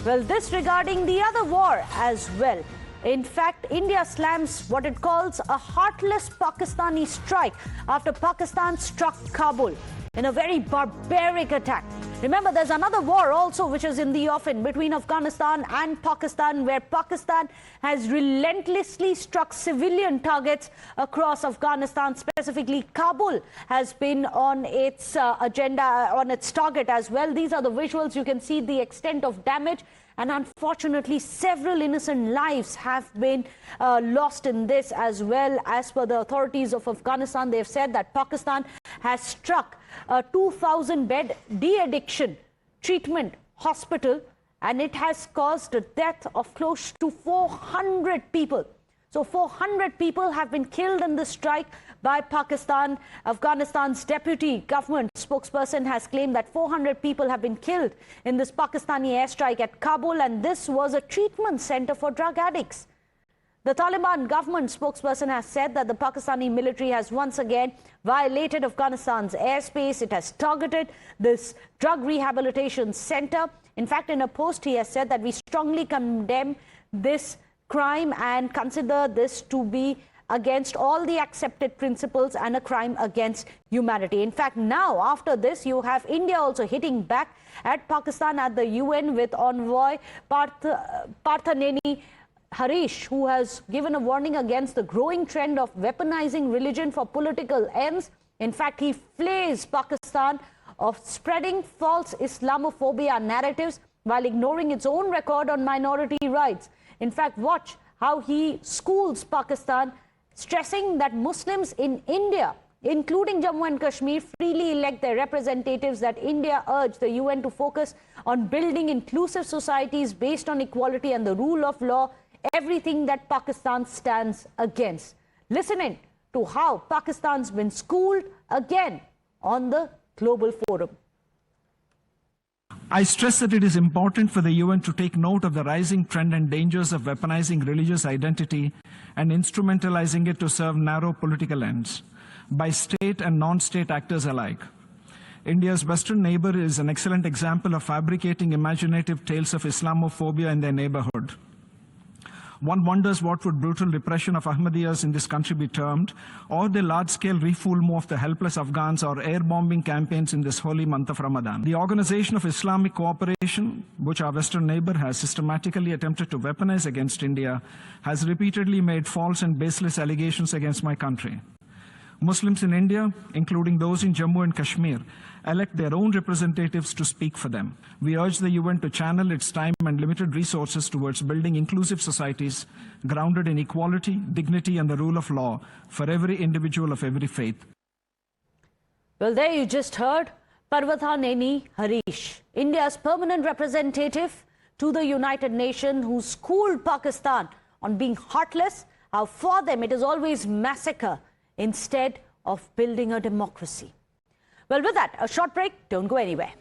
Well, this regarding the other war as well. In fact, India slams what it calls a heartless Pakistani strike after Pakistan struck Kabul in a very barbaric attack. Remember, there's another war also which is in the offing between Afghanistan and Pakistan, where Pakistan has relentlessly struck civilian targets across Afghanistan. Specifically, Kabul has been on its agenda, on its target as well. These are the visuals. You can see the extent of damage. And unfortunately, several innocent lives have been lost in this as well. As per the authorities of Afghanistan, they've said that Pakistan has struck a 2,000-bed de-addiction treatment hospital, and it has caused the death of close to 400 people. So 400 people have been killed in this strike by Pakistan. Afghanistan's deputy government spokesperson has claimed that 400 people have been killed in this Pakistani airstrike at Kabul, and this was a treatment center for drug addicts. The Taliban government spokesperson has said that the Pakistani military has once again violated Afghanistan's airspace. It has targeted this drug rehabilitation center. In fact, in a post, he has said that we strongly condemn this crime and consider this to be against all the accepted principles and a crime against humanity. In fact, now after this, you have India also hitting back at Pakistan at the UN with envoy Parthaneni Harish, who has given a warning against the growing trend of weaponizing religion for political ends. In fact, he flays Pakistan of spreading false Islamophobia narratives while ignoring its own record on minority rights. In fact, watch how he schools Pakistan, stressing that Muslims in India, including Jammu and Kashmir, freely elect their representatives, that India urged the UN to focus on building inclusive societies based on equality and the rule of law, everything that Pakistan stands against. Listen in to how Pakistan's been schooled again on the global forum. I stress that it is important for the UN to take note of the rising trend and dangers of weaponizing religious identity and instrumentalizing it to serve narrow political ends by state and non-state actors alike. India's western neighbor is an excellent example of fabricating imaginative tales of Islamophobia in their neighborhood. One wonders what would brutal repression of Ahmadiyyas in this country be termed, or the large-scale refoulement of the helpless Afghans, or air-bombing campaigns in this holy month of Ramadan. The Organization of Islamic Cooperation, which our western neighbor has systematically attempted to weaponize against India, has repeatedly made false and baseless allegations against my country. Muslims in India, including those in Jammu and Kashmir, elect their own representatives to speak for them. We urge the UN to channel its time and limited resources towards building inclusive societies grounded in equality, dignity, and the rule of law for every individual of every faith. Well, there you just heard Parthaneni Harish, India's permanent representative to the United Nations, who schooled Pakistan on being heartless, how for them it is always massacre instead of building a democracy. Well, with that, a short break. Don't go anywhere.